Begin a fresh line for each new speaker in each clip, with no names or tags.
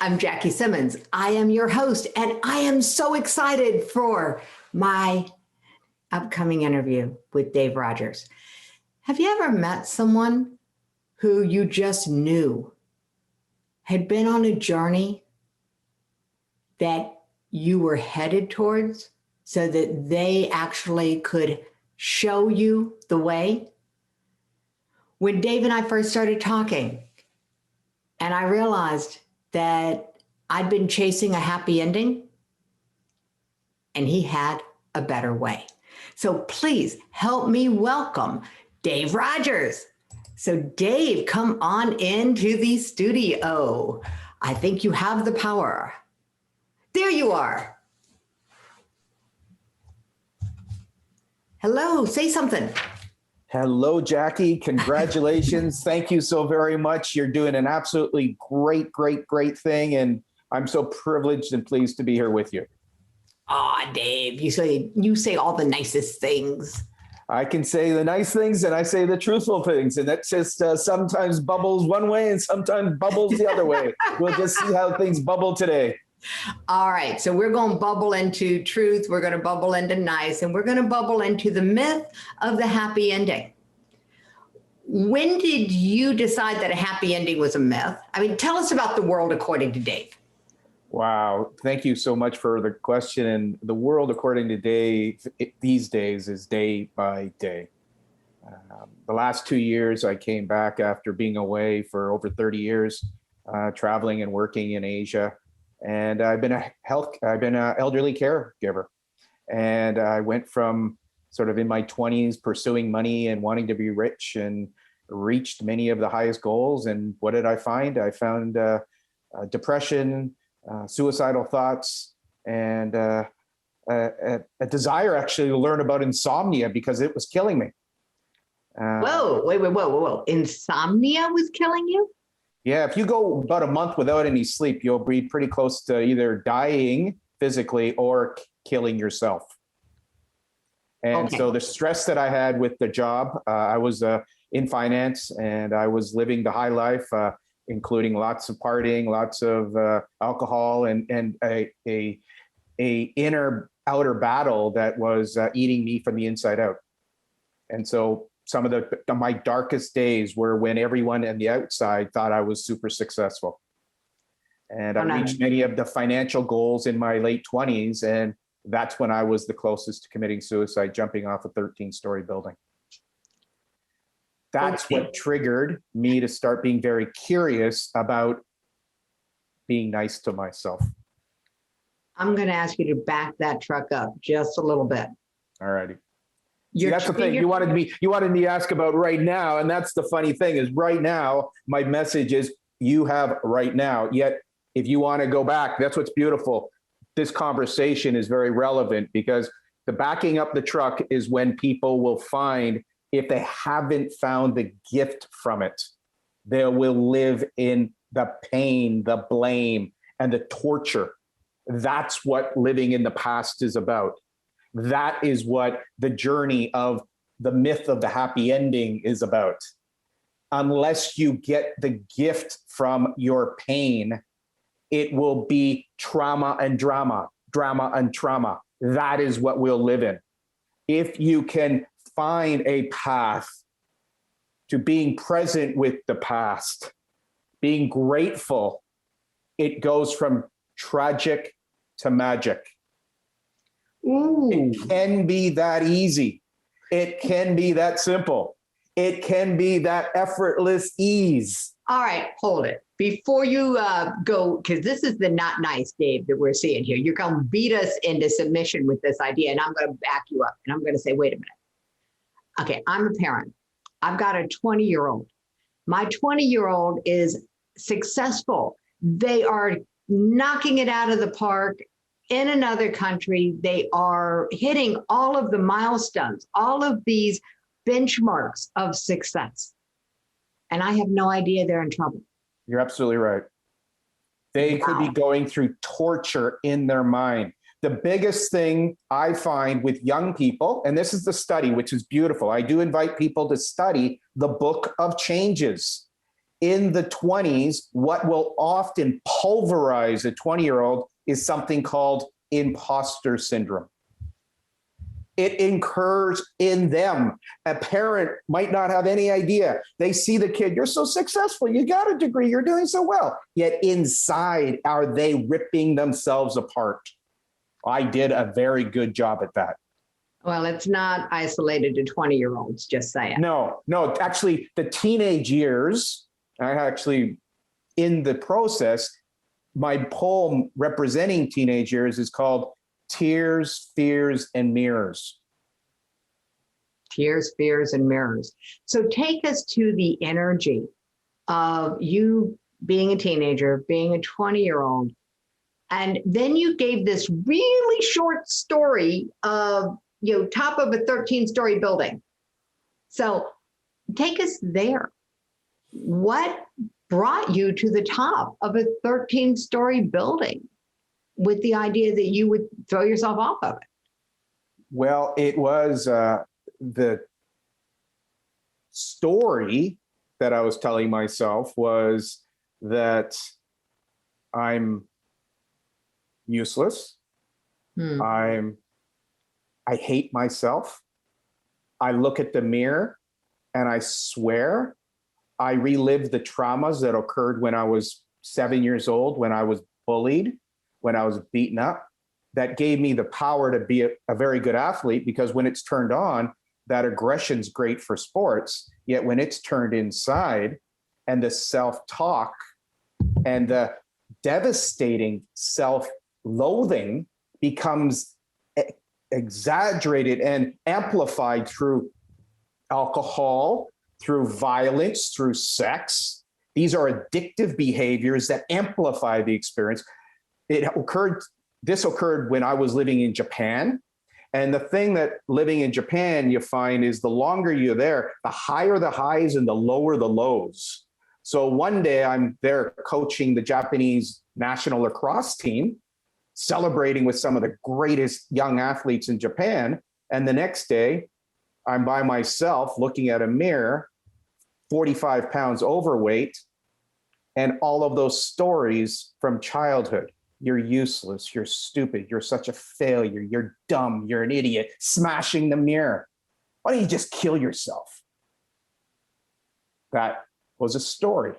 I'm Jackie Simmons. I am your host, and I am so excited for my upcoming interview with Dave Rogers. Have you ever met someone who you just knew had been on a journey that you were headed towards so that they actually could show you the way? When Dave and I first started talking, and I realized that I'd been chasing a happy ending, and he had a better way. So please help me welcome Dave Rogers. So Dave, come on into the studio. I think you have the power. There you are. Hello, say something.
Hello, Jackie. Congratulations. Thank you so very much. You're doing an absolutely great thing. And I'm so privileged and pleased to be here with you.
Aw, Dave, you say all the nicest things.
I can say the nice things and I say the truthful things. And that just sometimes bubbles one way and sometimes bubbles the other way. We'll just see how things bubble today.
All right. So we're going to bubble into truth. We're going to bubble into nice, and we're going to bubble into the myth of the happy ending. When did you decide that a happy ending was a myth? I mean, tell us about the world according to Dave.
Wow. Thank you so much for the question. And the world according to Dave these days is day by day. The last 2 years, I came back after being away for over 30 years, traveling and working in Asia. And I've been an elderly caregiver. And I went from sort of in my 20s pursuing money and wanting to be rich and reached many of the highest goals. And what did I find? I found depression, suicidal thoughts, and a desire actually to learn about insomnia because it was killing me.
Whoa. Insomnia was killing you?
Yeah, if you go about a month without any sleep, you'll be pretty close to either dying physically or killing yourself. And
Okay.
So the stress that I had with the job, I was in finance and I was living the high life, including lots of partying, lots of alcohol, and a inner outer battle that was eating me from the inside out. And so some of my darkest days were when everyone on the outside thought I was super successful. And I reached many of the financial goals in my late 20s. And that's when I was the closest to committing suicide, jumping off a 13-story building. That's what triggered me to start being very curious about being nice to myself.
I'm going to ask you to back that truck up just a little bit.
All righty. See, that's the thing you wanted me to ask about right now. And that's the funny thing is right now, my message is you have right now. Yet if you want to go back, that's what's beautiful. This conversation is very relevant because the backing up the truck is when people will find, if they haven't found the gift from it, they will live in the pain, the blame, and the torture. That's what living in the past is about. That is what the journey of the myth of the happy ending is about. Unless you get the gift from your pain, it will be trauma and drama, drama and trauma. That is what we'll live in. If you can find a path to being present with the past, being grateful, it goes from tragic to magic.
Ooh.
It can be that easy. It can be that simple. It can be that effortless ease.
All right, hold it. Before you go, because this is the not nice Dave that we're seeing here. You're going to beat us into submission with this idea, and I'm going to back you up. And I'm going to say, wait a minute. Okay, I'm a parent. I've got a 20-year-old. My 20-year-old is successful. They are knocking it out of the park in another country. They are hitting all of the milestones, all of these benchmarks of success. And I have no idea they're in trouble.
You're absolutely right. They could be going through torture in their mind. The biggest thing I find with young people, and this is the study, which is beautiful. I do invite people to study the Book of Changes. in the 20s, what will often pulverize a 20-year-old is something called imposter syndrome. It incurs in them. A parent might not have any idea. They see the kid, you're so successful, you got a degree, you're doing so well. Yet inside, are they ripping themselves apart? I did a very good job at that.
Well, it's not isolated to 20-year-olds, just saying.
No, actually, the teenage years, I actually, in the process, my poem representing teenage years is called Tears, Fears, and Mirrors.
Tears, fears, and mirrors. So take us to the energy of you being a teenager, being a 20-year-old. And then you gave this really short story of, top of a 13-story building. So take us there. What brought you to the top of a 13-story building with the idea that you would throw yourself off of it?
Well, it was the story that I was telling myself was that I'm useless. I hate myself. I look at the mirror and I swear I relive the traumas that occurred when I was 7 years old, when I was bullied, when I was beaten up. That gave me the power to be a very good athlete, because when it's turned on, that aggression's great for sports. Yet when it's turned inside, and the self-talk and the devastating self-loathing becomes exaggerated and amplified through alcohol, through violence, through sex. These are addictive behaviors that amplify the experience. This occurred when I was living in Japan. And the thing that living in Japan, you find, is the longer you're there, the higher the highs and the lower the lows. So one day I'm there coaching the Japanese national lacrosse team, celebrating with some of the greatest young athletes in Japan. And the next day I'm by myself looking at a mirror, 45 pounds overweight, and all of those stories from childhood. You're useless, you're stupid, you're such a failure, you're dumb, you're an idiot, smashing the mirror. Why don't you just kill yourself? That was a story.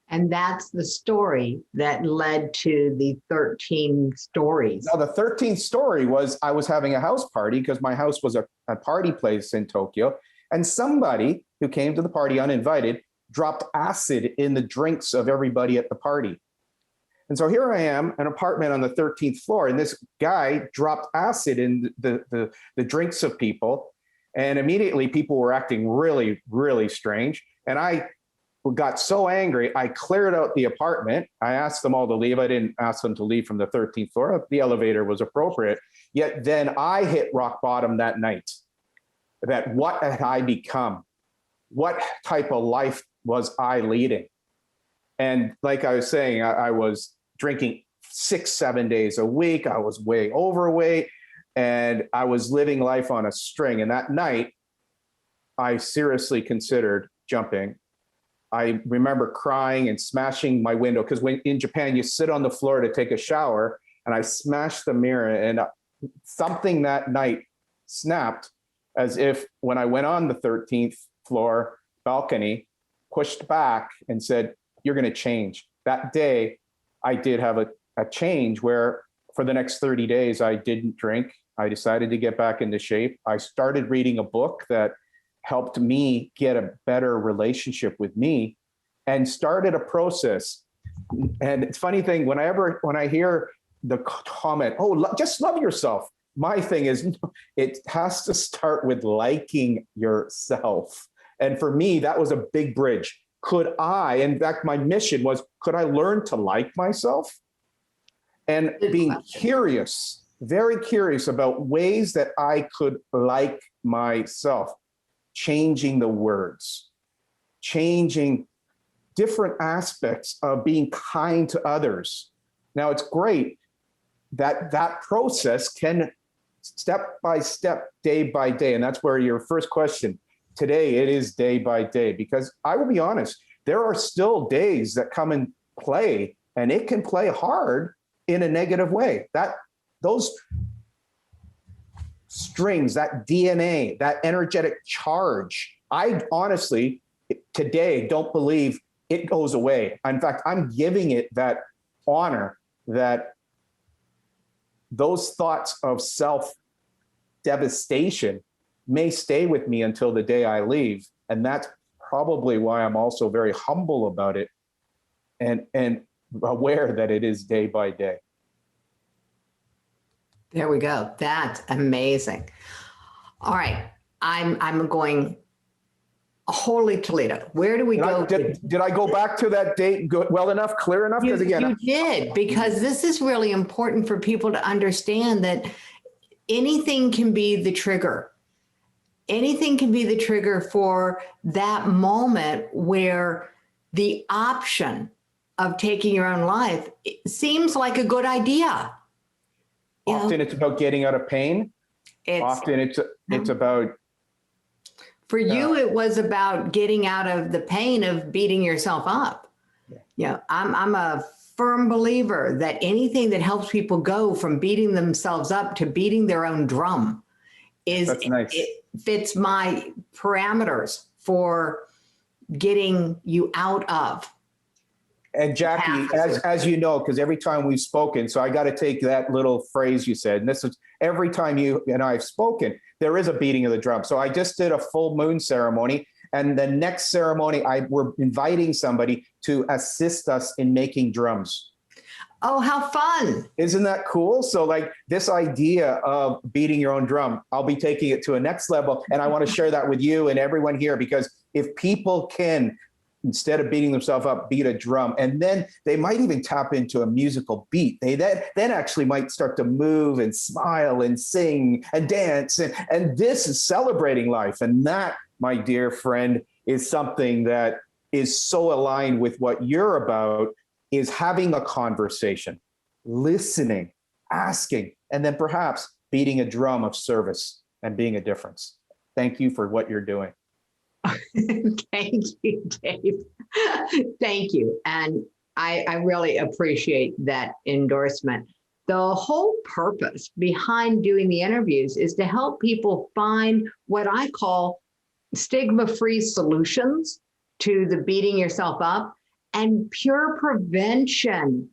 And that's the story that led to the 13 stories.
Now, the 13th story was I was having a house party, because my house was a party place in Tokyo. And somebody who came to the party uninvited dropped acid in the drinks of everybody at the party. And so here I am, an apartment on the 13th floor, and this guy dropped acid in the drinks of people. And immediately people were acting really, really strange. And I got so angry, I cleared out the apartment. I asked them all to leave. I didn't ask them to leave from the 13th floor. The elevator was appropriate. Yet then I hit rock bottom that night. That what had I become? What type of life was I leading? And like I was saying, I was drinking 6-7 days a week. I was way overweight, and I was living life on a string. And that night, I seriously considered jumping. I remember crying and smashing my window, because when in Japan, you sit on the floor to take a shower, and I smashed the mirror, and something that night snapped, as if when I went on the 13th floor balcony, pushed back and said, you're going to change. That day, I did have a change where for the next 30 days, I didn't drink. I decided to get back into shape. I started reading a book that helped me get a better relationship with me, and started a process. And it's funny thing, when I hear the comment, just love yourself. My thing is, it has to start with liking yourself. And for me, that was a big bridge. Could I, in fact, my mission was, could I learn to like myself? And being curious, very curious about ways that I could like myself, changing the words, changing different aspects of being kind to others. Now, it's great that that process can step by step, day by day. And that's where your first question, today it is day by day, because I will be honest, there are still days that come and play, and it can play hard in a negative way. Those strings, that DNA, that energetic charge, I honestly, today, don't believe it goes away. In fact, I'm giving it that honor that those thoughts of self-devastation may stay with me until the day I leave. And that's probably why I'm also very humble about it and aware that it is day by day.
There we go. That's amazing. All right. I'm going Holy Toledo. Where do we go?
Did I go back to that date well enough, clear enough? Because again,
you did, because this is really important for people to understand that anything can be the trigger. Anything can be the trigger for that moment where the option of taking your own life seems like a good idea.
Often it's about getting out of pain. Often it's about.
For you, it was about getting out of the pain of beating yourself up. Yeah. I'm a firm believer that anything that helps people go from beating themselves up to beating their own drum
That's nice.
It fits my parameters for getting you out of.
And Jackie, as you know, because every time we've spoken, so I got to take that little phrase you said, and this is every time you and I have spoken, there is a beating of the drum. So I just did a full moon ceremony, and the next ceremony, we're inviting somebody to assist us in making drums.
Oh, how fun.
Isn't that cool? So like this idea of beating your own drum, I'll be taking it to a next level. And I want to share that with you and everyone here, because if people can, instead of beating themselves up, beat a drum, and then they might even tap into a musical beat. They then actually might start to move and smile and sing and dance. And this is celebrating life. And that, my dear friend, is something that is so aligned with what you're about, is having a conversation, listening, asking, and then perhaps beating a drum of service and being a difference. Thank you for what you're doing.
Thank you, Dave. Thank you. And I really appreciate that endorsement. The whole purpose behind doing the interviews is to help people find what I call stigma-free solutions to the beating yourself up and pure prevention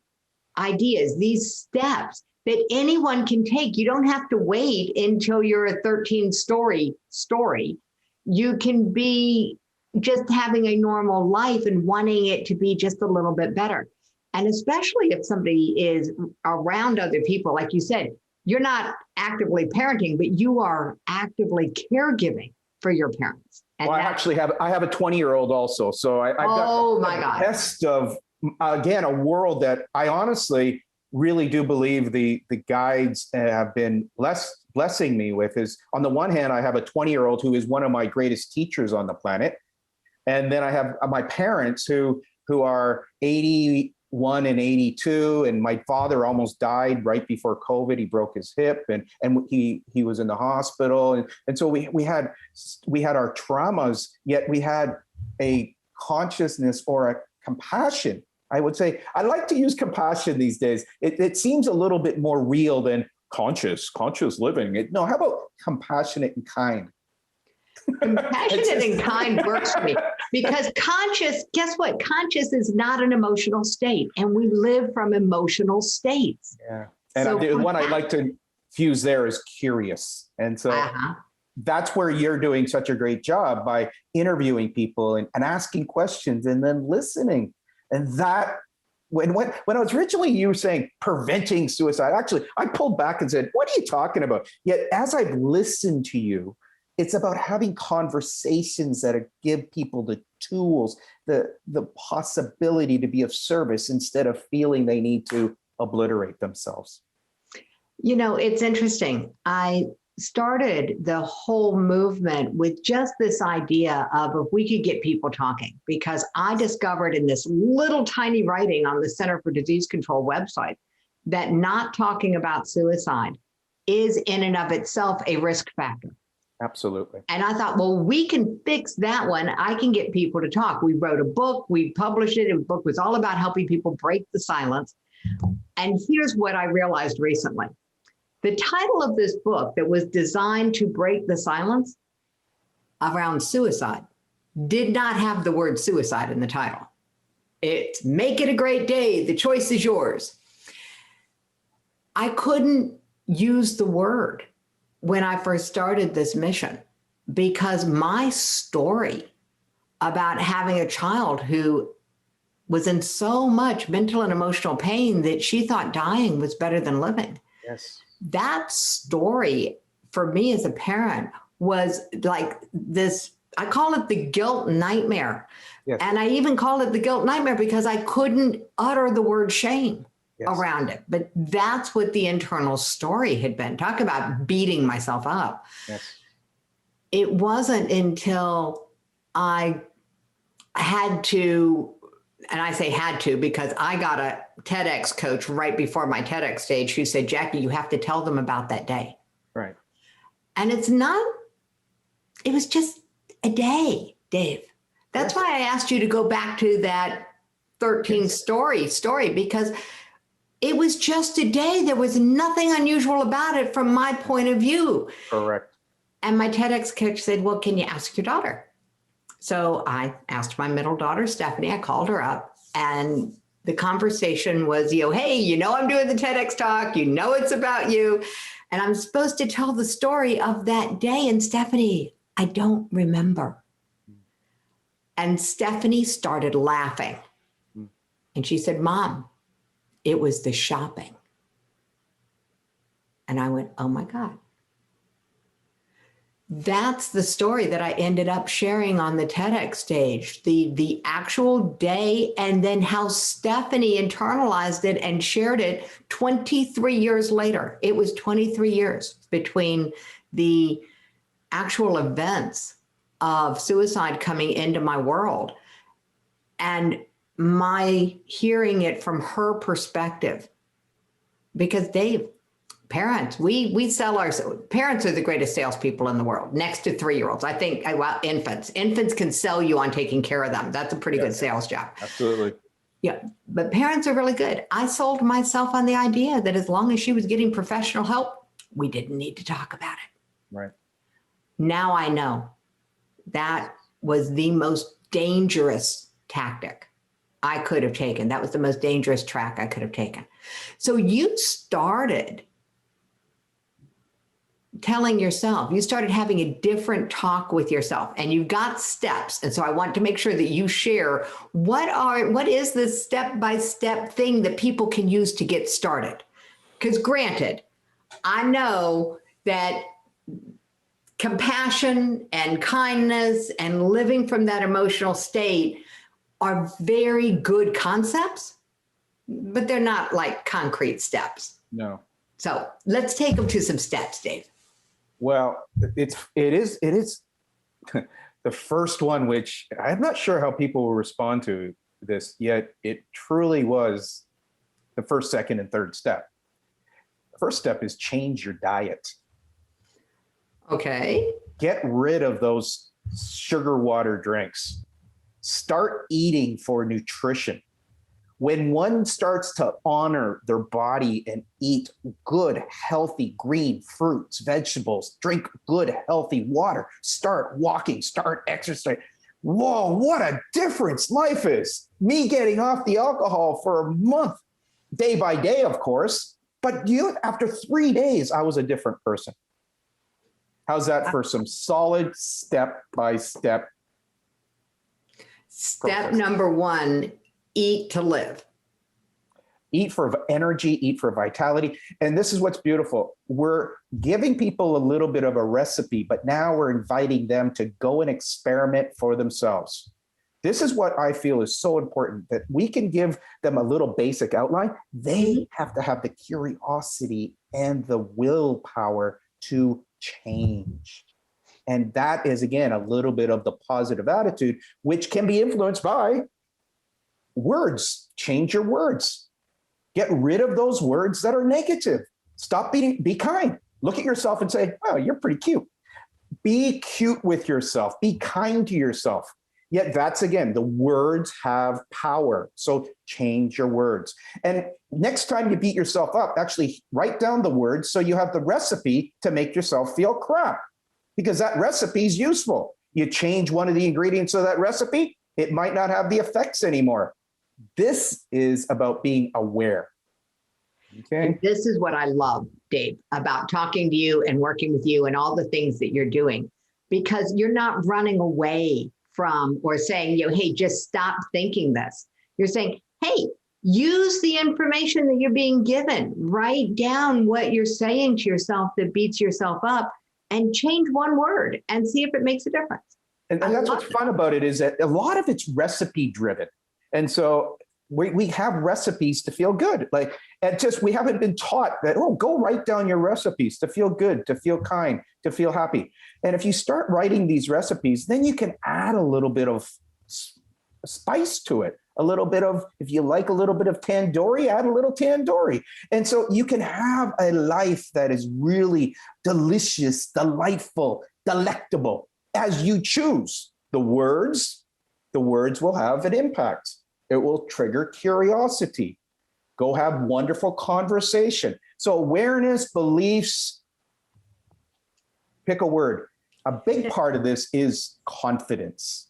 ideas, these steps that anyone can take. You don't have to wait until you're a 13-story story. You can be just having a normal life and wanting it to be just a little bit better. And especially if somebody is around other people, like you said, you're not actively parenting, but you are actively caregiving for your parents. And
well, I have a 20-year-old also. So I've got the best of, again, a world that I honestly really do believe the guides have been blessing me with is, on the one hand, I have a 20-year-old who is one of my greatest teachers on the planet. And then I have my parents who are 81 and 82. And my father almost died right before COVID. He broke his hip and he was in the hospital. And so we had our traumas, yet we had a consciousness or a compassion. I would say, I like to use compassion these days. It seems a little bit more real than conscious living. No, how about compassionate and kind?
Compassionate and kind works for me, because conscious, guess what? Conscious is not an emotional state, and we live from emotional states.
Yeah. And so the one I like to fuse there is curious. And so that's where you're doing such a great job by interviewing people and asking questions and then listening. And that, when I was originally, you were saying preventing suicide, actually, I pulled back and said, what are you talking about? Yet as I've listened to you, it's about having conversations that give people the tools, the possibility to be of service instead of feeling they need to obliterate themselves.
You know, it's interesting. I started the whole movement with just this idea of if we could get people talking, because I discovered in this little tiny writing on the Center for Disease Control website that not talking about suicide is in and of itself a risk factor.
Absolutely.
And I thought, well, we can fix that one. I can get people to talk. We wrote a book, we published it. The book was all about helping people break the silence. And here's what I realized recently. The title of this book that was designed to break the silence around suicide did not have the word suicide in the title. It's Make It a Great Day. The choice is yours. I couldn't use the word when I first started this mission because my story about having a child who was in so much mental and emotional pain that she thought dying was better than living.
Yes.
That story for me as a parent was like this, I call it the guilt nightmare. Yes. And I even call it the guilt nightmare because I couldn't utter the word shame around it. But that's what the internal story had been. Talk about beating myself up.
Yes.
It wasn't until I had to, and I say had to because I got a TEDx coach right before my TEDx stage who said, Jackie, you have to tell them about that day.
Right.
And it was just a day, Dave. That's why I asked you to go back to that 13 story because it was just a day. There was nothing unusual about it from my point of view.
Correct.
And my TEDx coach said, well, can you ask your daughter? So I asked my middle daughter, Stephanie, I called her up and the conversation was, hey, I'm doing the TEDx talk, it's about you. And I'm supposed to tell the story of that day. And Stephanie, I don't remember. And Stephanie started laughing. And she said, Mom, it was the shopping. And I went, oh my God. That's the story that I ended up sharing on the TEDx stage, the actual day, and then how Stephanie internalized it and shared it 23 years later. It was 23 years between the actual events of suicide coming into my world and my hearing it from her perspective. Because Dave, parents, we sell parents are the greatest salespeople in the world, next to 3-year-olds. I think, well, infants can sell you on taking care of them. That's a pretty good sales job.
Absolutely.
Yeah, but parents are really good. I sold myself on the idea that as long as she was getting professional help, we didn't need to talk about it.
Right.
Now I know that was the most dangerous tactic I could have taken. That was the most dangerous track I could have taken. So you started telling yourself, you started having a different talk with yourself and you've got steps. And so I want to make sure that you share what is this step-by-step thing that people can use to get started? Because granted, I know that compassion and kindness and living from that emotional state are very good concepts, but they're not like concrete steps.
No.
So let's take them to some steps, Dave.
Well, it is the first one, which I'm not sure how people will respond to this, yet it truly was the first, second, and third step. The first step is change your diet.
Okay.
Get rid of those sugar water drinks. Start eating for nutrition. When one starts to honor their body and eat good, healthy, green fruits, vegetables, drink good, healthy water, start walking, start exercising. Whoa, what a difference life is. Me getting off the alcohol for a month, day by day, of course. But after 3 days, I was a different person. How's that for some solid step-by-step?
Step number 1, eat to live.
Eat for energy, eat for vitality. And this is what's beautiful. We're giving people a little bit of a recipe, but now we're inviting them to go and experiment for themselves. This is what I feel is so important, that we can give them a little basic outline. They have to have the curiosity and the willpower to change. And that is, again, a little bit of the positive attitude, which can be influenced by words. Change your words. Get rid of those words that are negative. Stop be kind. Look at yourself and say, wow, you're pretty cute. be cute with yourself, be kind to yourself. Yet that's, again, the words have power. So change your words. And next time you beat yourself up, actually write down the words so you have the recipe to make yourself feel crap, because that recipe is useful. You change one of the ingredients of that recipe, it might not have the effects anymore. This is about being aware. Okay.
And this is what I love, Dave, about talking to you and working with you and all the things that you're doing, because you're not running away from or saying, hey, just stop thinking this. You're saying, hey, use the information that you're being given. Write down what you're saying to yourself that beats yourself up and change one word and see if it makes a difference.
And that's what's fun about it, is that a lot of it's recipe driven. And so we have recipes to feel good. Like, and just, we haven't been taught that, go write down your recipes to feel good, to feel kind, to feel happy. And if you start writing these recipes, then you can add a little bit of spice to it. A little bit of, if you like a little bit of tandoori, add a little tandoori. And so you can have a life that is really delicious, delightful, delectable, as you choose. The words will have an impact. It will trigger curiosity. Go have wonderful conversation. So awareness, beliefs, pick a word. A big part of this is confidence.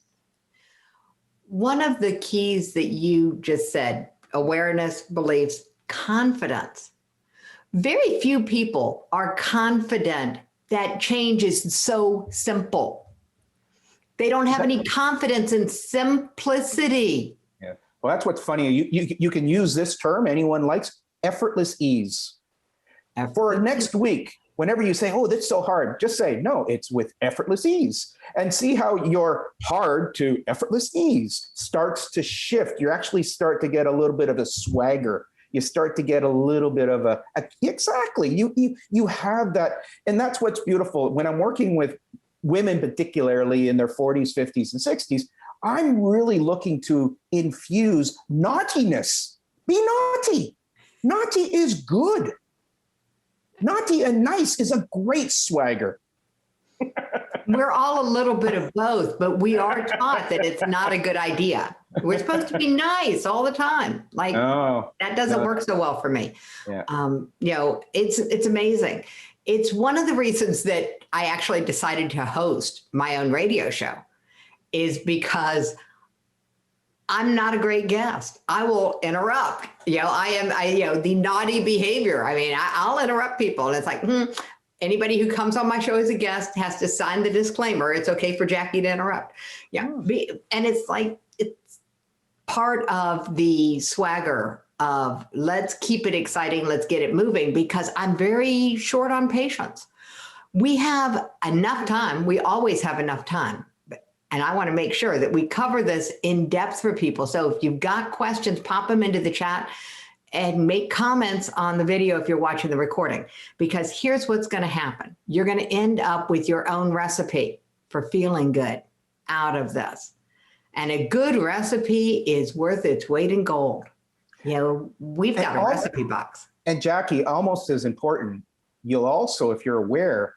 One of the keys that you just said, awareness, beliefs, confidence. Very few people are confident that change is so simple. They don't have any confidence in simplicity.
Yeah. Well, that's what's funny. You can use this term, anyone likes, effortless ease. For next week, whenever you say, that's so hard, just say, no, it's with effortless ease. And see how your hard to effortless ease starts to shift. You actually start to get a little bit of a swagger. You start to get a little bit of exactly. You have that. And that's what's beautiful. When I'm working with women, particularly in their 40s, 50s, and 60s, I'm really looking to infuse naughtiness. Be naughty. Naughty is good. Naughty and nice is a great swagger.
We're all a little bit of both, but we are taught that it's not a good idea. We're supposed to be nice all the time. Like, that doesn't work so well for me.
Yeah.
It's amazing. It's one of the reasons that I actually decided to host my own radio show, is because I'm not a great guest. I will interrupt. The naughty behavior. I mean, I'll interrupt people, and it's like, anybody who comes on my show as a guest has to sign the disclaimer. It's okay for Jackie to interrupt. Yeah, and it's like, it's part of the swagger of let's keep it exciting, let's get it moving, because I'm very short on patience. We have enough time. We always have enough time. And I want to make sure that we cover this in depth for people. So if you've got questions, pop them into the chat and make comments on the video if you're watching the recording, because here's what's going to happen. You're going to end up with your own recipe for feeling good out of this. And a good recipe is worth its weight in gold. We've got a recipe box.
And Jackie, almost as important, you'll also, if you're aware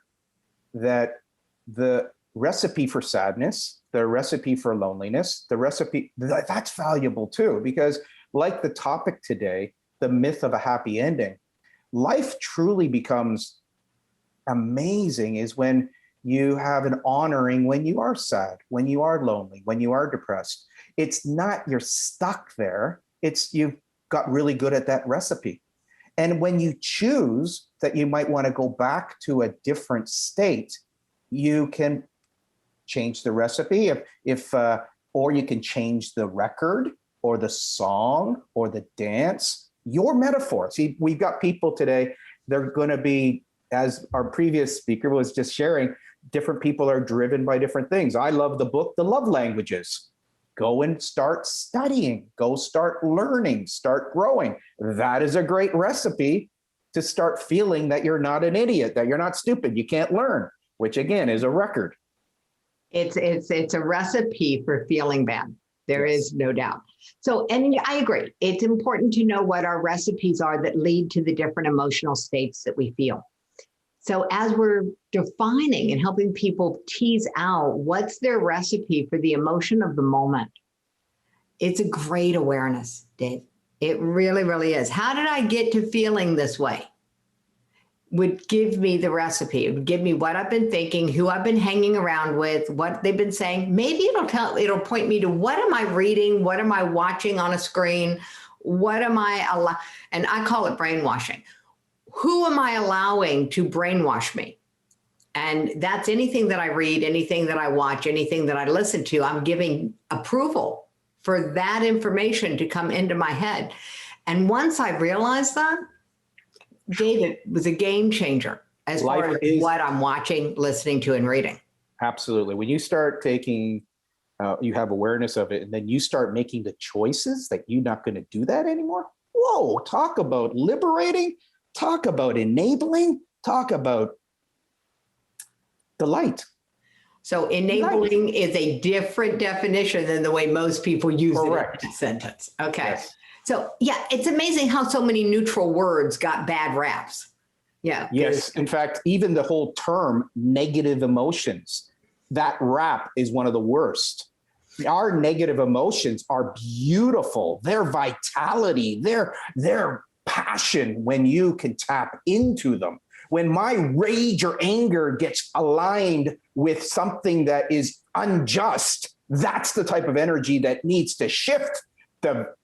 that the recipe for sadness, the recipe for loneliness, the recipe, that's valuable too, because like the topic today, the myth of a happy ending, life truly becomes amazing is when you have an honoring when you are sad, when you are lonely, when you are depressed. It's not you're stuck there. It's you've got really good at that recipe. And when you choose that you might want to go back to a different state, you can change the recipe or you can change the record or the song or the dance, your metaphor. See, we've got people today, they're going to be, as our previous speaker was just sharing, different people are driven by different things. I love the book, The Love Languages. Go and start studying, go start learning, start growing. That is a great recipe to start feeling that you're not an idiot, that you're not stupid, you can't learn, which again is a record.
It's a recipe for feeling bad. There is no doubt. So, and I agree. It's important to know what our recipes are that lead to the different emotional states that we feel. So as we're defining and helping people tease out what's their recipe for the emotion of the moment, it's a great awareness, Dave. It really, really is. How did I get to feeling this way? Would give me the recipe. It would give me what I've been thinking, who I've been hanging around with, what they've been saying. Maybe it'll point me to what am I reading? What am I watching on a screen? What am I and I call it brainwashing. Who am I allowing to brainwash me? And that's anything that I read, anything that I watch, anything that I listen to. I'm giving approval for that information to come into my head. And once I realized that, David, was a game changer as far as what I'm watching, listening to, and reading.
Absolutely. When you start taking, you have awareness of it, and then you start making the choices that you're not going to do that anymore. Whoa, talk about liberating, talk about enabling, talk about delight.
So enabling is a different definition than the way most people use it in that sentence. Okay. Yes. So yeah, it's amazing how so many neutral words got bad raps. Yeah.
Yes. In fact, even the whole term negative emotions, that rap is one of the worst. Our negative emotions are beautiful. Their vitality, their passion, when you can tap into them. When my rage or anger gets aligned with something that is unjust, that's the type of energy that needs to shift the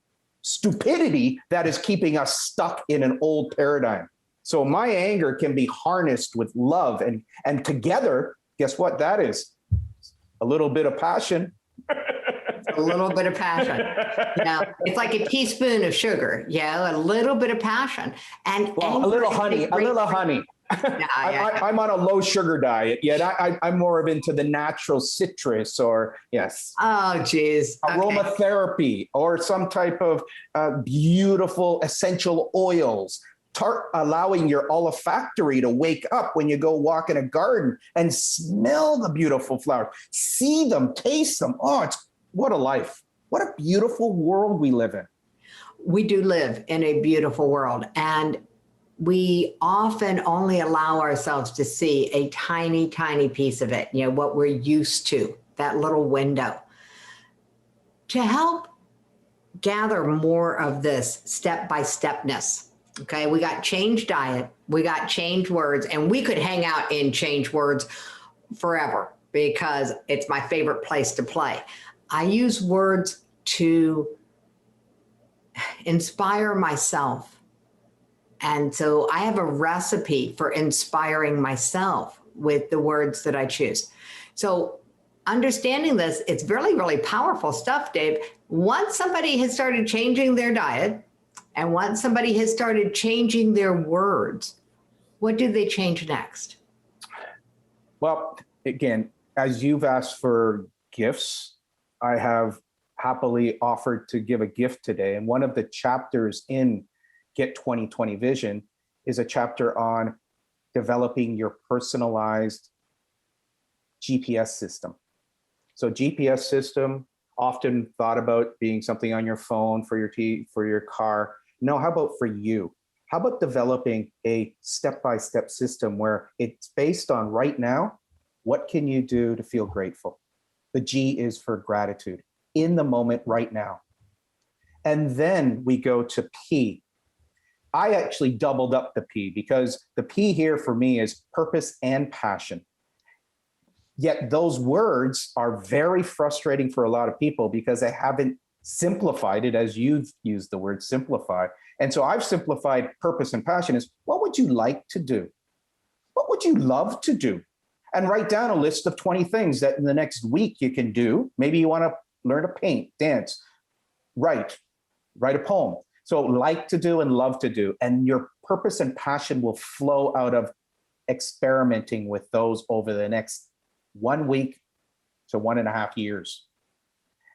stupidity that is keeping us stuck in an old paradigm. So my anger can be harnessed with love, and together, guess what that is? A little bit of passion.
A little bit of passion. Yeah, it's like a teaspoon of sugar. Yeah, a little bit of passion, and
a little honey. A little honey. I'm on a low sugar diet, yet I'm more of into the natural citrus, or yes.
Oh, geez.
Aromatherapy, or some type of beautiful essential oils. Allowing your olfactory to wake up when you go walk in a garden and smell the beautiful flowers, see them, taste them. Oh, what a life. What a beautiful world we live in.
We do live in a beautiful world, and we often only allow ourselves to see a tiny, tiny piece of it, what we're used to, that little window. To help gather more of this step-by-stepness, okay, we got change diet, we got change words, and we could hang out in change words forever because it's my favorite place to play. I use words to inspire myself. And so I have a recipe for inspiring myself with the words that I choose. So understanding this, it's really, really powerful stuff, Dave. Once somebody has started changing their diet, and once somebody has started changing their words, what do they change next?
Well, again, as you've asked for gifts, I have happily offered to give a gift today. And one of the chapters in Get 2020 Vision is a chapter on developing your personalized GPS system. So GPS system, often thought about being something on your phone, for your car. No, how about for you? How about developing a step-by-step system where it's based on right now, what can you do to feel grateful? The G is for gratitude, in the moment right now. And then we go to P. I actually doubled up the P, because the P here for me is purpose and passion. Yet those words are very frustrating for a lot of people because they haven't simplified it as you've used the word simplify. And so I've simplified purpose and passion as, what would you like to do? What would you love to do? And write down a list of 20 things that in the next week you can do. Maybe you want to learn to paint, dance, write a poem. So like to do and love to do. And your purpose and passion will flow out of experimenting with those over the next 1 week to 1.5 years.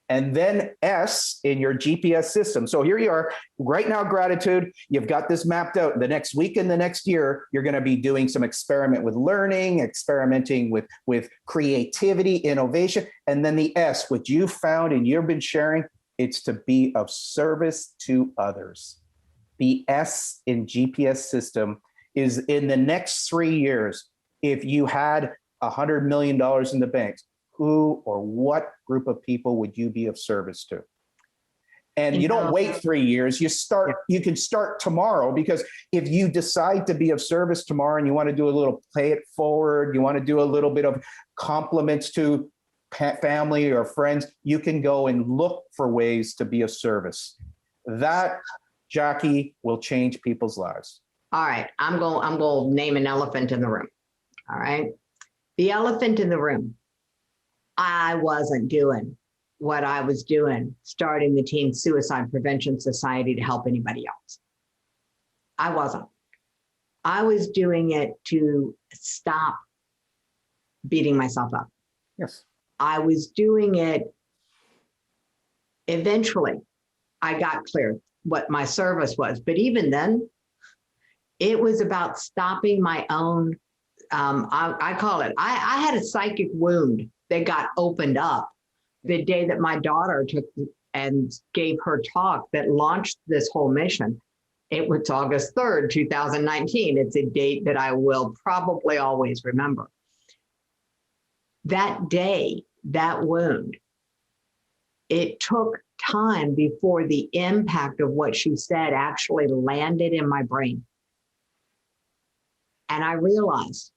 And then S in your GPS system. So here you are right now, gratitude. You've got this mapped out. The next week and the next year, you're going to be doing some experiment with learning, experimenting with creativity, innovation. And then the S, which you found and you've been sharing, it's to be of service to others. The S in GPS system is in the next 3 years, if you had $100 million in the banks, who or what group of people would you be of service to? And you don't wait 3 years, you can start tomorrow, because if you decide to be of service tomorrow and you want to do a little pay it forward, you want to do a little bit of compliments to family or friends, you can go and look for ways to be of service. That, Jackie, will change people's lives.
All right, I'm going to name an elephant in the room. All right. The elephant in the room. I wasn't doing what I was doing, starting the Teen Suicide Prevention Society to help anybody else. I wasn't. I was doing it to stop beating myself up.
Yes.
I was doing it. Eventually, I got clear what my service was. But even then, it was about stopping my own, I call it, I had a psychic wound that got opened up the day that my daughter took and gave her talk that launched this whole mission. It was August 3rd, 2019. It's a date that I will probably always remember. That day, that wound, it took time before the impact of what she said actually landed in my brain. And I realized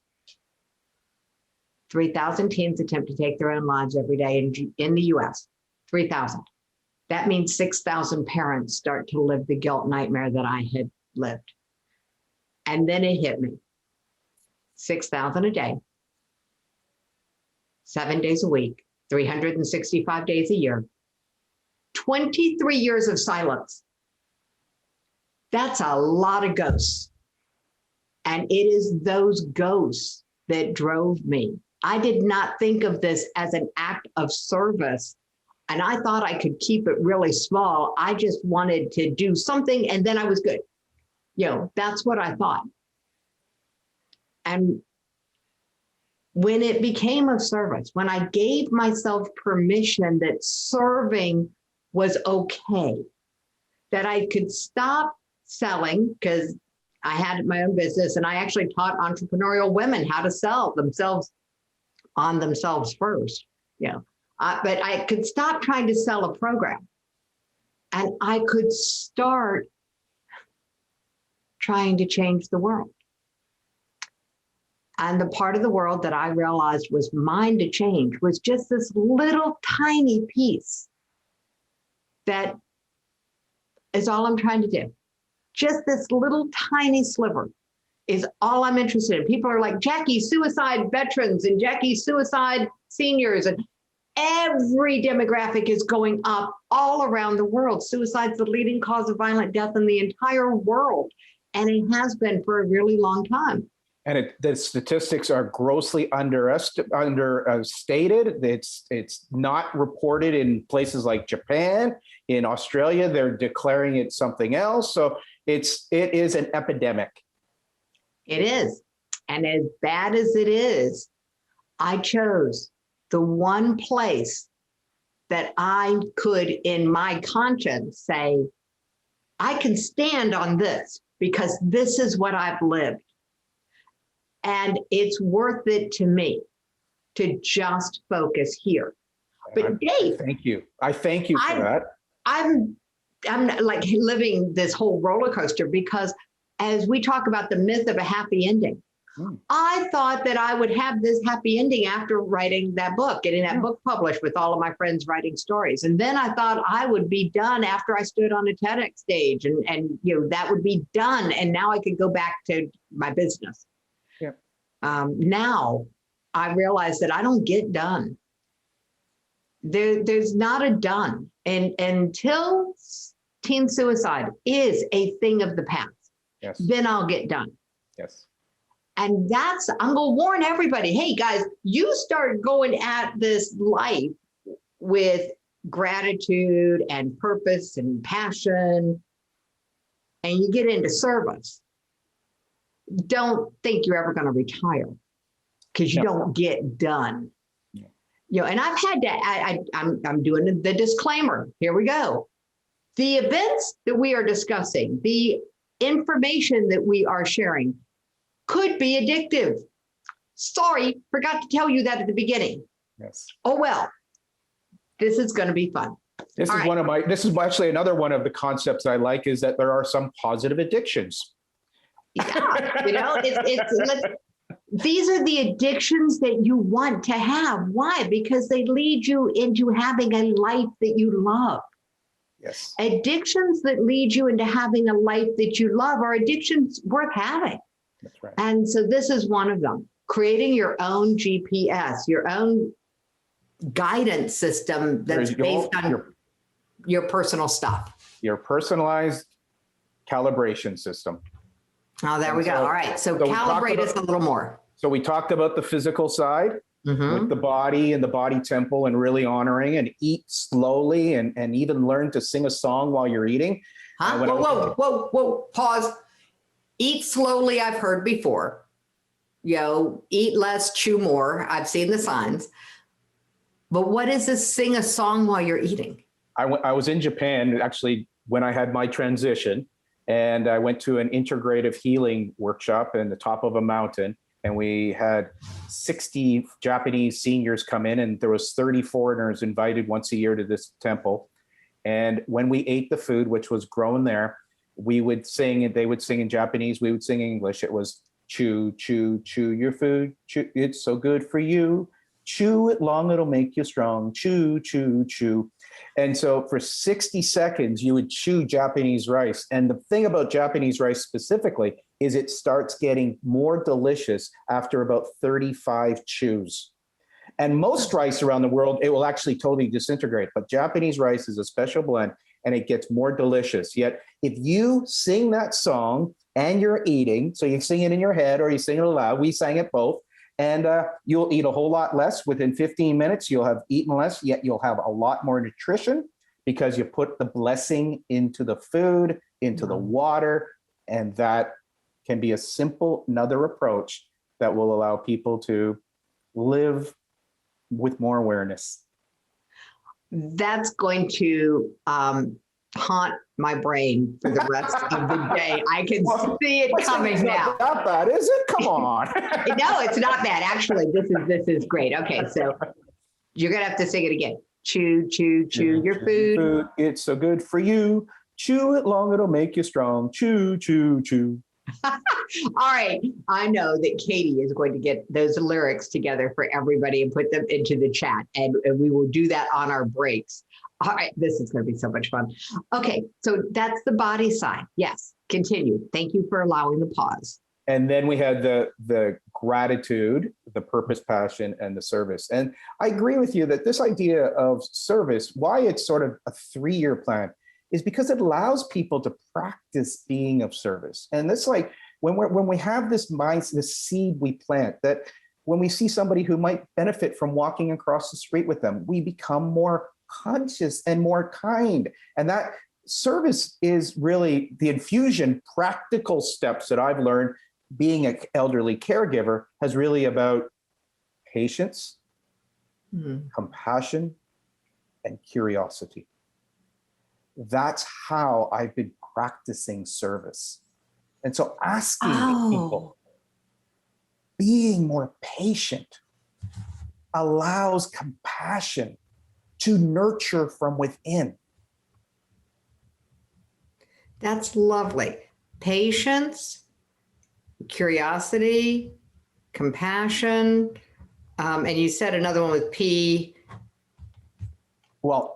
3,000 teens attempt to take their own lives every day in the US, 3,000. That means 6,000 parents start to live the guilt nightmare that I had lived. And then it hit me, 6,000 a day, 7 days a week, 365 days a year, 23 years of silence. That's a lot of ghosts. And it is those ghosts that drove me. I did not think of this as an act of service. And I thought I could keep it really small. I just wanted to do something and then I was good. That's what I thought. And when it became of service, when I gave myself permission that serving was okay, that I could stop selling, because I had my own business and I actually taught entrepreneurial women how to sell themselves on themselves first. But I could stop trying to sell a program and I could start trying to change the world. And the part of the world that I realized was mine to change was just this little tiny piece that is all I'm trying to do. Just this little tiny sliver is all I'm interested in. People are like, Jackie, suicide veterans and Jackie, suicide seniors, and every demographic is going up all around the world. Suicide's the leading cause of violent death in the entire world. And it has been for a really long time.
And the statistics are grossly understated. It's not reported in places like Japan. In Australia, they're declaring it something else. So it is an epidemic.
It is. And as bad as it is, I chose the one place that I could, in my conscience, say, I can stand on this because this is what I've lived. And it's worth it to me to just focus here. But Dave,
thank you. I thank you for that.
I'm like living this whole roller coaster because as we talk about the myth of a happy ending, I thought that I would have this happy ending after writing that book, getting that book published with all of my friends writing stories. And then I thought I would be done after I stood on a TEDx stage and that would be done. And now I could go back to my business.
Yeah.
Now I realize that I don't get done. There's not a done. And until teen suicide is a thing of the past,
yes,
then I'll get done.
Yes.
And I'm going to warn everybody, hey guys, you start going at this life with gratitude and purpose and passion, and you get into service. Don't think you're ever going to retire because you don't get done. Yeah. And I've had to, I'm doing the disclaimer. Here we go. The events that we are discussing, the information that we are sharing could be addictive. Sorry, forgot to tell you that at the beginning.
Yes.
Oh, well, this is going to be fun.
This is actually another one of the concepts I like, is that there are some positive addictions.
Yeah, these are the addictions that you want to have. Why? Because they lead you into having a life that you love.
Yes.
Addictions that lead you into having a life that you love are addictions worth having.
That's right.
And so this is one of them. Creating your own GPS, your own guidance system that's based on your personal stuff.
Your personalized calibration system.
Oh, there we go. All right. So calibrate us a little more.
So we talked about the physical side with the body and the body temple, and really honoring, and eat slowly, and even learn to sing a song while you're eating.
Huh? Whoa, pause. Eat slowly, I've heard before. Eat less, chew more. I've seen the signs. But what is this sing a song while you're eating?
I was in Japan, actually, when I had my transition, and I went to an integrative healing workshop in the top of a mountain, and we had 60 Japanese seniors come in, and there was 30 foreigners invited once a year to this temple. And when we ate the food, which was grown there, we would sing, and they would sing in Japanese, we would sing in English. It was chew, chew, chew your food. Chew, it's so good for you. Chew it long, it'll make you strong. Chew, chew, chew. And so for 60 seconds, you would chew Japanese rice. And the thing about Japanese rice specifically is it starts getting more delicious after about 35 chews. And most rice around the world, it will actually totally disintegrate. But Japanese rice is a special blend, and it gets more delicious. Yet if you sing that song and you're eating, so you sing it in your head or you sing it aloud, we sang it both, and you'll eat a whole lot less. Within 15 minutes, you'll have eaten less, yet you'll have a lot more nutrition because you put the blessing into the food, into the water, and that can be a simple, another approach that will allow people to live with more awareness.
That's going to haunt my brain for the rest of the day. I can see it coming now.
Not that bad, is it? Come on.
No, it's not bad. Actually, this is great. Okay, so you're gonna have to sing it again. Chew, chew, chew your food.
It's so good for you. Chew it long, it'll make you strong. Chew, chew, chew.
All right. I know that Katie is going to get those lyrics together for everybody and put them into the chat. And we will do that on our breaks. All right. This is going to be so much fun. Okay. So that's the body side. Yes. Continue. Thank you for allowing the pause.
And then we had the gratitude, the purpose, passion, and the service. And I agree with you that this idea of service, why it's sort of a 3-year plan, is because it allows people to practice being of service. And it's like when we have this mindset, this seed we plant, that when we see somebody who might benefit from walking across the street with them, we become more conscious and more kind. And that service is really the infusion, practical steps that I've learned being an elderly caregiver has really about patience, compassion, and curiosity. That's how I've been practicing service. And so asking people, being more patient allows compassion to nurture from within.
That's lovely. Patience, curiosity, compassion, and you said another one with P.
Well,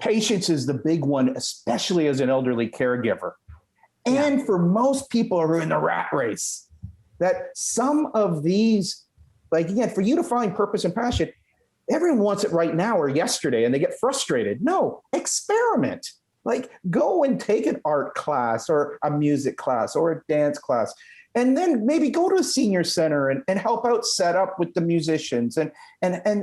patience is the big one, especially as an elderly caregiver. And for most people who are in the rat race, that some of these, like, again, for you to find purpose and passion, everyone wants it right now or yesterday, and they get frustrated. No, experiment. Like, go and take an art class or a music class or a dance class, and then maybe go to a senior center and help out set up with the musicians and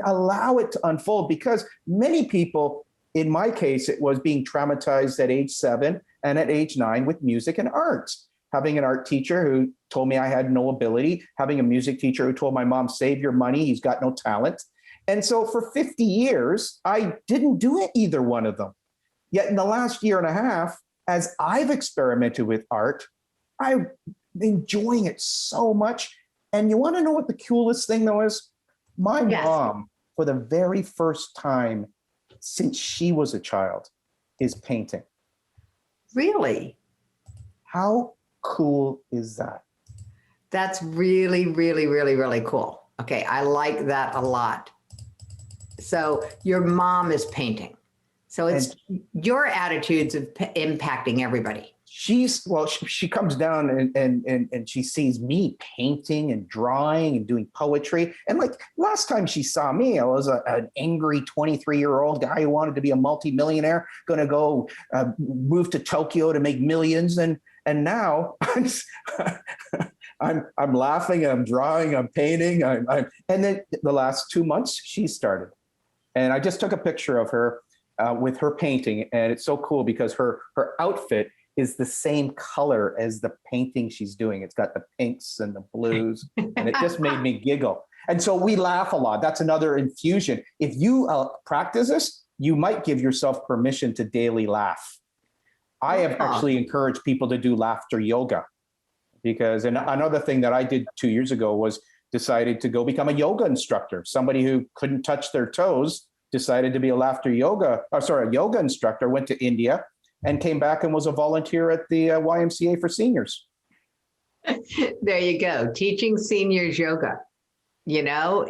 allow it to unfold. Because many people, in my case, it was being traumatized at age 7 and at age 9 with music and arts. Having an art teacher who told me I had no ability, having a music teacher who told my mom, save your money, he's got no talent. And so for 50 years, I didn't do either one of them. Yet in the last year and a half, as I've experimented with art, I enjoying it so much. And you want to know what the coolest thing though is? My mom, for the very first time since she was a child, is painting.
Really?
How cool is that?
That's really, really, really, really cool. Okay, I like that a lot. So your mom is painting. So it's your attitudes of impacting everybody.
She comes down and she sees me painting and drawing and doing poetry. And like last time she saw me, I was an angry 23-year-old guy who wanted to be a multimillionaire, going to go move to Tokyo to make millions. And now I'm laughing, I'm drawing, I'm painting. And then the last 2 months she started. And I just took a picture of her with her painting. And it's so cool because her outfit is the same color as the painting she's doing. It's got the pinks and the blues, and it just made me giggle. And so we laugh a lot. That's another infusion. If you practice this, you might give yourself permission to daily laugh. I have actually encouraged people to do laughter yoga because, and another thing that I did 2 years ago was decided to go become a yoga instructor. Somebody who couldn't touch their toes decided to be a yoga instructor, went to India and came back and was a volunteer at the YMCA for seniors.
There you go. Teaching seniors yoga. You know,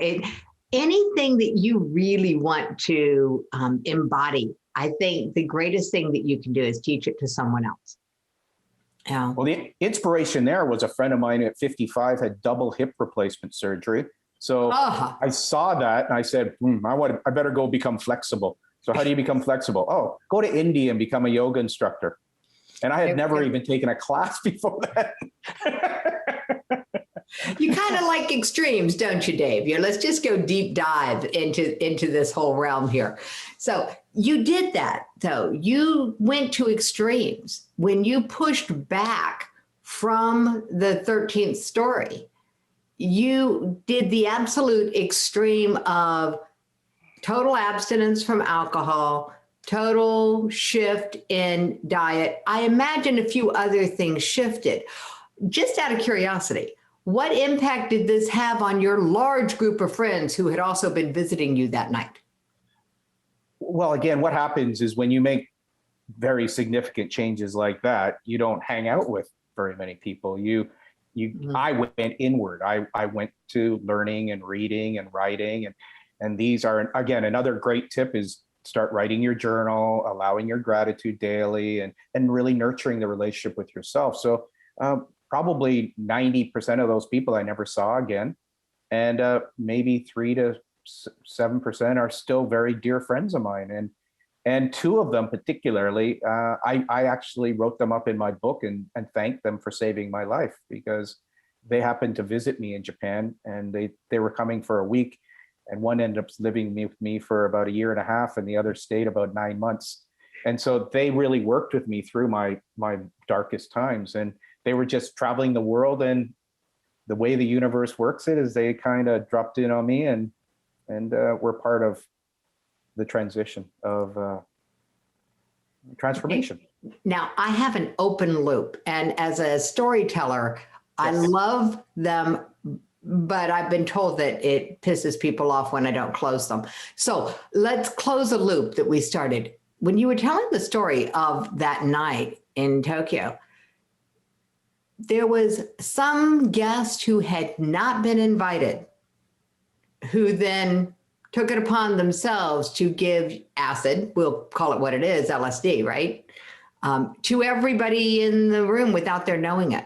anything that you really want to embody, I think the greatest thing that you can do is teach it to someone else. Yeah.
Well, the inspiration there was a friend of mine at 55 had double hip replacement surgery. So I saw that and I said, I better go become flexible. So how do you become flexible? Oh, go to India and become a yoga instructor. And I had never even taken a class before that.
You kind of like extremes, don't you, Dave? Let's just go deep dive into this whole realm here. So you did that, though. You went to extremes. When you pushed back from the 13th story, you did the absolute extreme of total abstinence from alcohol, total shift in diet. I imagine a few other things shifted. Just out of curiosity, what impact did this have on your large group of friends who had also been visiting you that night?
Well, again, what happens is when you make very significant changes like that, you don't hang out with very many people. I went inward. I went to learning and reading and writing. And these are, again, another great tip is start writing your journal, allowing your gratitude daily, and really nurturing the relationship with yourself. So probably 90% of those people I never saw again. And maybe 3 to 7% are still very dear friends of mine. And 2 of them particularly, I actually wrote them up in my book and thanked them for saving my life because they happened to visit me in Japan and they were coming for a week. And one ended up living with me for about 1.5 years and the other stayed about 9 months. And so they really worked with me through my darkest times. And they were just traveling the world, and the way the universe works it is they kind of dropped in on me and were part of the transition of transformation.
Now, I have an open loop, and as a storyteller, I love them, but I've been told that it pisses people off when I don't close them. So let's close a loop that we started. When you were telling the story of that night in Tokyo, there was some guest who had not been invited, who then took it upon themselves to give acid, we'll call it what it is, LSD, right? To everybody in the room without their knowing it.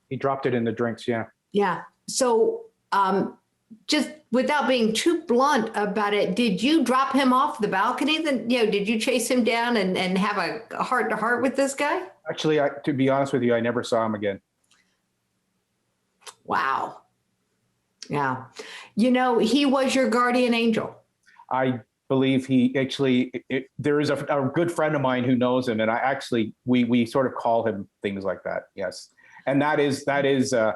He dropped it in the drinks, yeah.
Yeah. So just without being too blunt about it, did you drop him off the balcony? Then, did you chase him down and have a heart-to-heart with this guy?
Actually, to be honest with you, I never saw him again.
Wow. Yeah. He was your guardian angel. I
believe he actually, there is a good friend of mine who knows him. And we sort of call him things like that. Yes. And that is a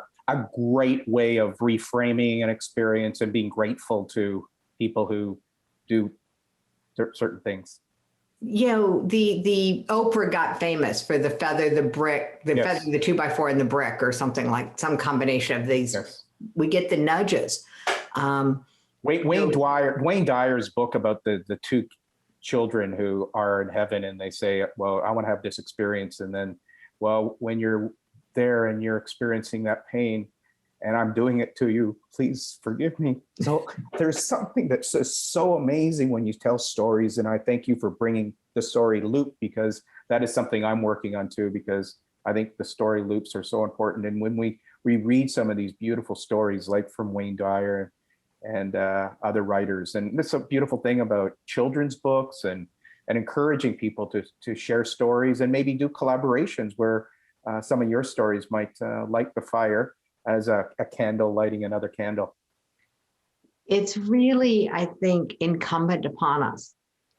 great way of reframing an experience and being grateful to people who do certain things.
the Oprah got famous for the feather, the brick, the
Yes.
feather, the 2x4 and the brick, or something, like some combination of these.
Yes.
We get the nudges.
Wayne Dyer's book about the two children who are in heaven, and they say, well, I want to have this experience. And then, well, when you're there and you're experiencing that pain, and I'm doing it to you, please forgive me. So there's something that's so amazing when you tell stories. And I thank you for bringing the story loop, because that is something I'm working on too, because I think the story loops are so important. And when we read some of these beautiful stories, like from Wayne Dyer and other writers, and that's a beautiful thing about children's books, and encouraging people to share stories and maybe do collaborations where some of your stories might light the fire as a candle lighting another candle.
It's really, I think, incumbent upon us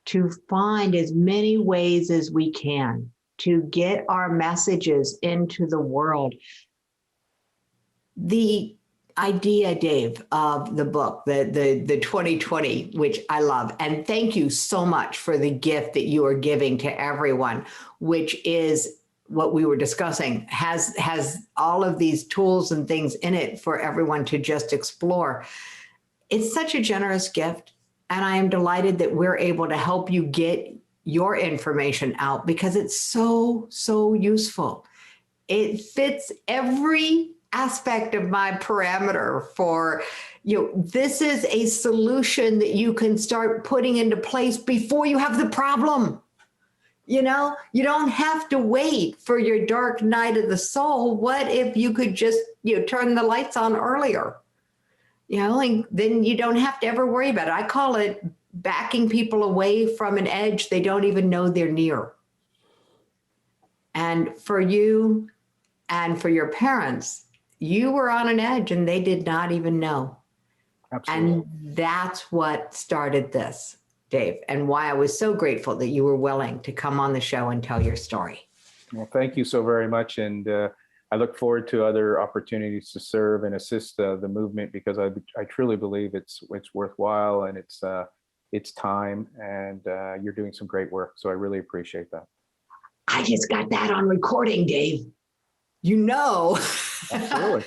to find as many ways as we can to get our messages into the world. The idea, Dave, of the book, the 2020, which I love, and thank you so much for the gift that you are giving to everyone, which is what we were discussing, has all of these tools and things in it for everyone to just explore. It's such a generous gift, and I am delighted that we're able to help you get your information out, because it's so useful. It fits every aspect of my parameter for, this is a solution that you can start putting into place before you have the problem. You don't have to wait for your dark night of the soul. What if you could just, turn the lights on earlier? And then you don't have to ever worry about it. I call it backing people away from an edge they don't even know they're near. And for you and for your parents, you were on an edge and they did not even know.
Absolutely.
And that's what started this, Dave, and why I was so grateful that you were willing to come on the show and tell your story.
Well, thank you so very much. And I look forward to other opportunities to serve and assist the movement, because I truly believe it's worthwhile, and it's time, and you're doing some great work. So I really appreciate that.
I just got that on recording, Dave.
Absolutely.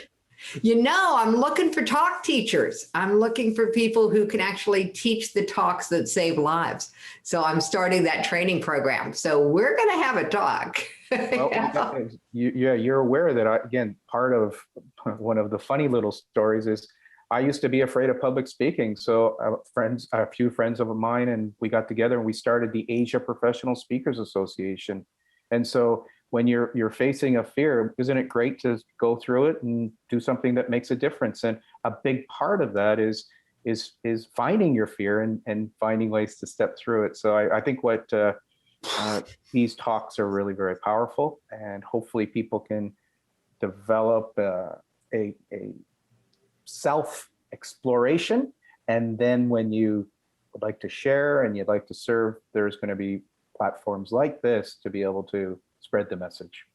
I'm looking for talk teachers. I'm looking for people who can actually teach the talks that save lives. So I'm starting that training program. So we're going to have a talk.
Well, you're aware that again, part of one of the funny little stories is I used to be afraid of public speaking. So a few friends of mine, and we got together and we started the Asia Professional Speakers Association. And so when you're facing a fear, isn't it great to go through it and do something that makes a difference? And a big part of that is finding your fear and finding ways to step through it. So I think what these talks are really very powerful, and hopefully people can develop a self-exploration. And then when you would like to share and you'd like to serve, there's going to be platforms like this to be able to spread the message.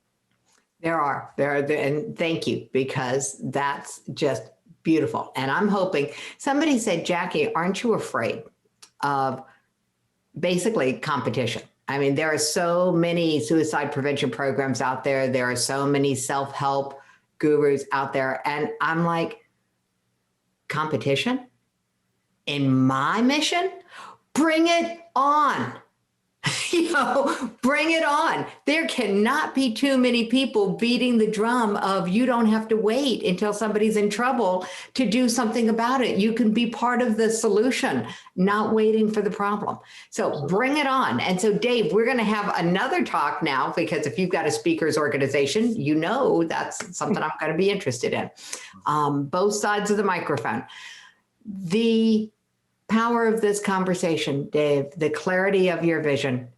There are, and thank you, because that's just beautiful. And I'm hoping, somebody said, Jackie, aren't you afraid of basically competition? I mean, there are so many suicide prevention programs out there. There are so many self-help gurus out there. And I'm like, competition in my mission? Bring it on. Bring it on. There cannot be too many people beating the drum of you don't have to wait until somebody's in trouble to do something about it. You can be part of the solution, not waiting for the problem. So bring it on. And so, Dave, we're going to have another talk now, because if you've got a speakers organization, that's something I'm going to be interested in. Both sides of the microphone. The power of this conversation, Dave, the clarity of your vision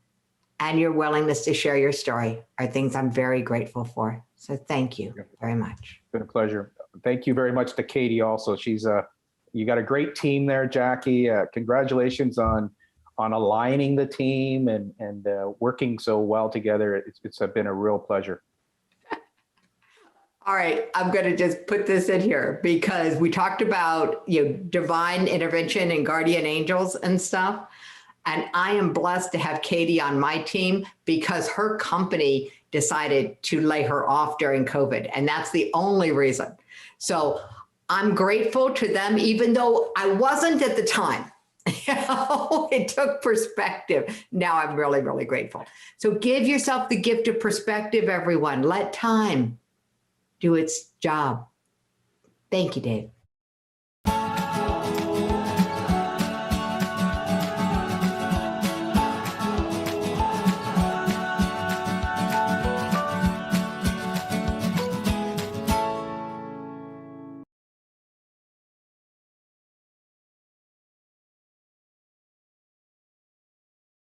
and your willingness to share your story are things I'm very grateful for. So thank you very much.
It's been a pleasure. Thank you very much to Katie also. You got a great team there, Jackie. Congratulations on aligning the team and working so well together. It's been a real pleasure.
All right, I'm going to just put this in here, because we talked about divine intervention and guardian angels and stuff. And I am blessed to have Katie on my team because her company decided to lay her off during COVID. And that's the only reason. So I'm grateful to them, even though I wasn't at the time. It took perspective. Now I'm really, really grateful. So give yourself the gift of perspective, everyone. Let time do its job. Thank you, Dave.